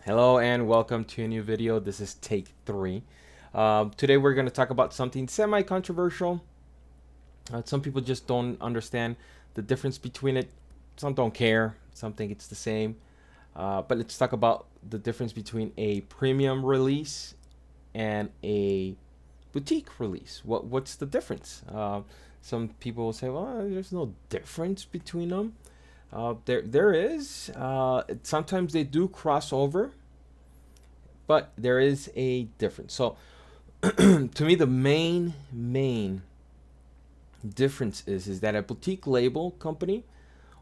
Hello and welcome to a new video. This is take 3. Today we're going to talk about something semi-controversial. Some people just don't understand the difference between it. Some don't care. Some think it's the same. But let's talk about the difference between a premium release and a boutique release. What's the difference? Some people will say, well, there's no difference between them. There is. Sometimes they do cross over, but there is a difference. So, to me, the main difference is that a boutique label company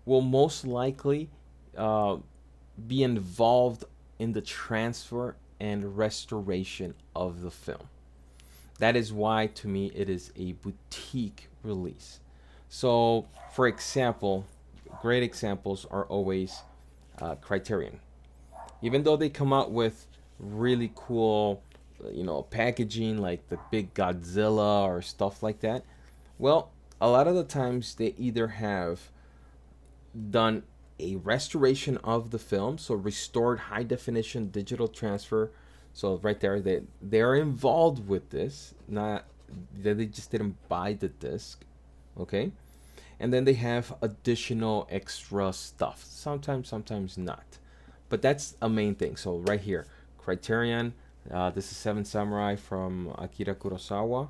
will most likely be involved in the transfer and restoration of the film. That is why, to me, it is a boutique release. So, for example, great examples are always Criterion. Even though they come out with really cool, packaging like the big Godzilla or stuff like that, well, a lot of the times they either have done a restoration of the film, so restored high definition digital transfer. So right there, they're involved with this, not that they just didn't buy the disc, okay? And then they have additional extra stuff. Sometimes not, but that's a main thing. So right here, Criterion. This is Seven Samurai from Akira Kurosawa,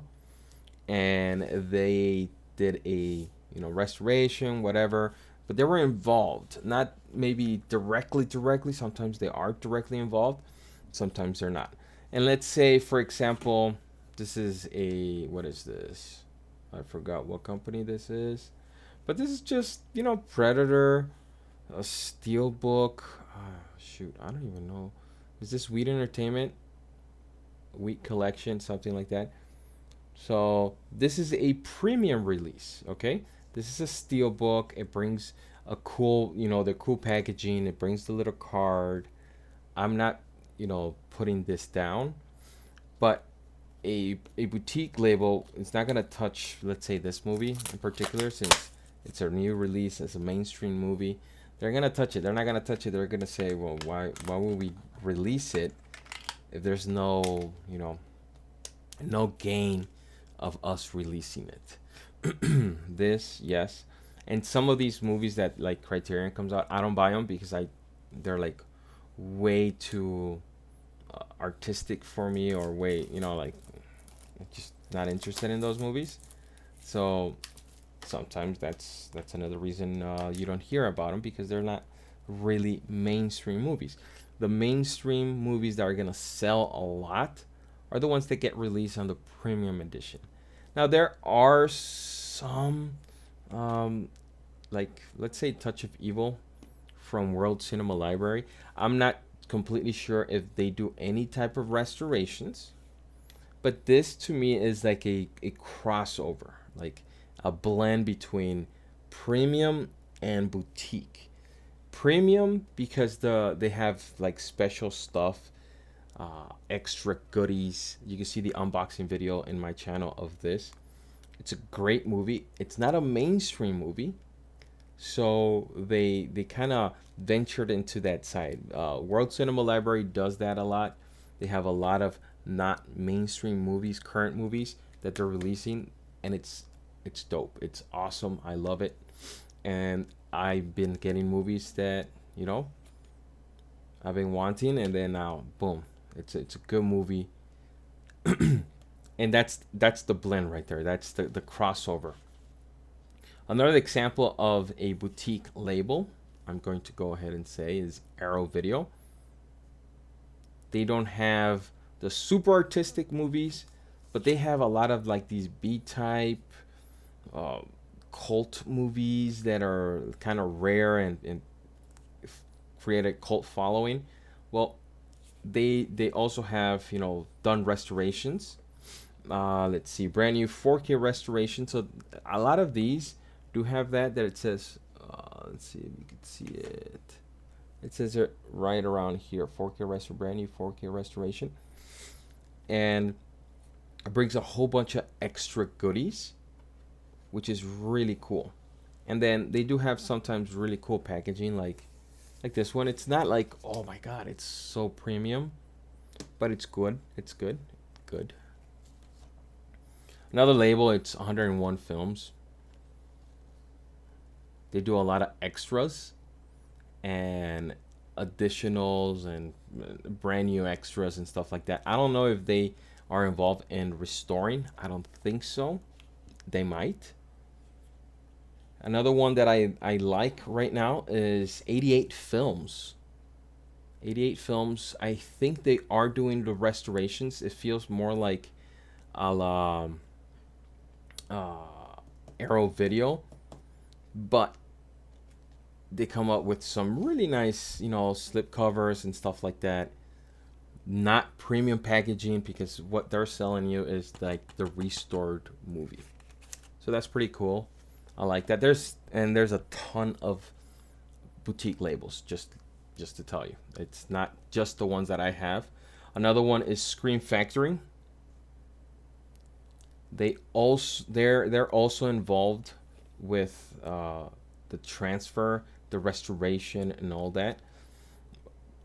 and they did a restoration, whatever. But they were involved, not maybe directly. Sometimes they are directly involved, sometimes they're not. And let's say, for example, this is what is this? I forgot what company this is. But this is just, Predator, a Steelbook. Shoot, I don't even know. Is this Wheat Entertainment? Wheat Collection, something like that. So this is a premium release, okay? This is a Steelbook. It brings a cool, the cool packaging. It brings the little card. I'm not, putting this down, but a boutique label is not gonna touch, let's say, this movie in particular, since it's a new release, it's a mainstream movie. They're gonna touch it. They're not gonna touch it. They're gonna say, well, why would we release it if there's no no gain of us releasing it? This, yes. And some of these movies that like Criterion comes out, I don't buy them because they're like way too artistic for me, or way, like, just not interested in those movies. So sometimes that's another reason you don't hear about them, because they're not really mainstream movies. The mainstream movies that are gonna sell a lot are the ones that get released on the premium edition. Now there are some, like, let's say Touch of Evil from World Cinema Library. I'm not completely sure if they do any type of restorations, but this to me is like a crossover, like a blend between premium and boutique. Premium because they have like special stuff, extra goodies. You can see the unboxing video in my channel of this. It's a great movie. It's not a mainstream movie, so they kind of ventured into that side. World Cinema Library does that a lot. They have a lot of not mainstream movies, current movies that they're releasing, and it's dope. It's awesome. I love it, and I've been getting movies that I've been wanting, and then now boom, it's a good movie. And that's the blend right there. That's the crossover. Another example of a boutique label, I'm going to go ahead and say, is Arrow Video. They don't have the super artistic movies, but they have a lot of like these B-type cult movies that are kind of rare and create a cult following. Well, they also have done restorations. Let's see, brand new 4K restoration. So a lot of these do have that it says, let's see if you can see it. It says it right around here, 4K brand new 4K restoration, and it brings a whole bunch of extra goodies, which is really cool. And then they do have sometimes really cool packaging, like like this one. It's not like, oh my god, it's so premium, but it's good. It's good. Good. Another label, it's 101 films. They do a lot of extras and additionals and brand new extras and stuff like that. I don't know if they are involved in restoring. I don't think so. They might. Another one that I like right now is 88 Films. 88 Films, I think they are doing the restorations. It feels more like a la Arrow Video, but they come up with some really nice, slip covers and stuff like that. Not premium packaging, because what they're selling you is like the restored movie. So that's pretty cool. I like that. There's a ton of boutique labels, just to tell you. It's not just the ones that I have. Another one is Scream Factory. They're also involved with the transfer, the restoration, and all that.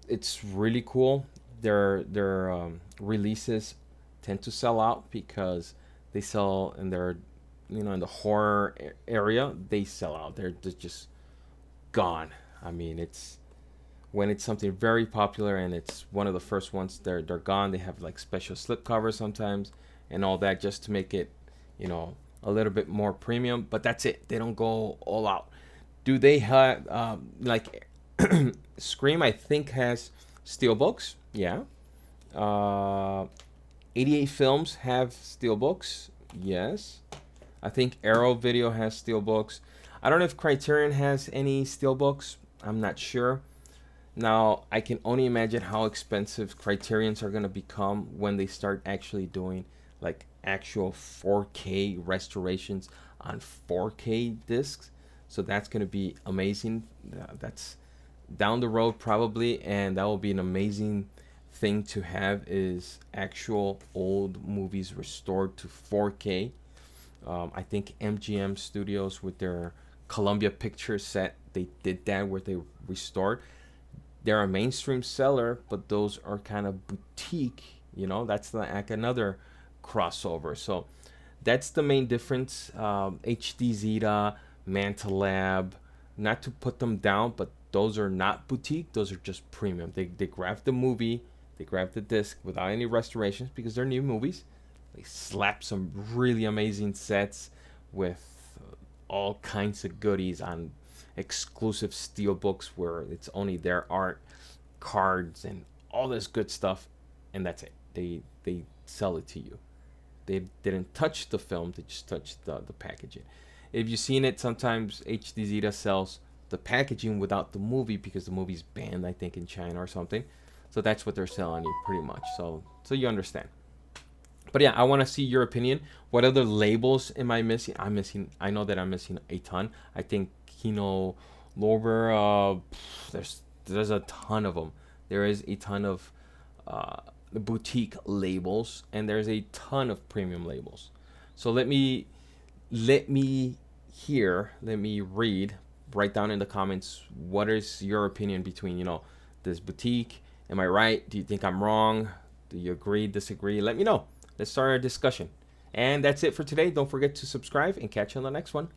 It's really cool. Their releases tend to sell out because they sell in their, in the horror area. They sell out. They're just gone. I mean, it's when it's something very popular and it's one of the first ones, they're gone. They have like special slip covers sometimes and all that, just to make it, a little bit more premium. But that's it. They don't go all out. Do they have like Scream? I think has Steelbooks. Yeah. 88 Films have Steelbooks. Yes. I think Arrow Video has Steelbooks. I don't know if Criterion has any Steelbooks. I'm not sure. Now, I can only imagine how expensive Criterions are going to become when they start actually doing like actual 4K restorations on 4K discs. So that's going to be amazing. That's down the road probably, and that will be an amazing thing to have, is actual old movies restored to 4K. I think MGM Studios with their Columbia Pictures set, they did that where they restored. They're a mainstream seller, but those are kind of boutique. That's like another crossover. So that's the main difference. HD Zeta, Manta Lab, not to put them down, but those are not boutique. Those are just premium. They grab the movie, they grab the disc without any restorations because they're new movies. They slap some really amazing sets with all kinds of goodies on exclusive Steelbooks where it's only their art, cards, and all this good stuff, and that's it. They sell it to you. They didn't touch the film, they just touched the packaging. If you've seen it, sometimes HD Zeta sells the packaging without the movie because the movie's banned, I think, in China or something. So that's what they're selling you pretty much. So you understand. But yeah, I want to see your opinion. What other labels am I missing? I know that I'm missing a ton. I think Kino Lorber, there's a ton of them. There is a ton of boutique labels, and there's a ton of premium labels. So let me read. Write down in the comments, what is your opinion between, this boutique? Am I right? Do you think I'm wrong? Do you agree, disagree? Let me know. Let's start a discussion. And that's it for today. Don't forget to subscribe and catch you on the next one.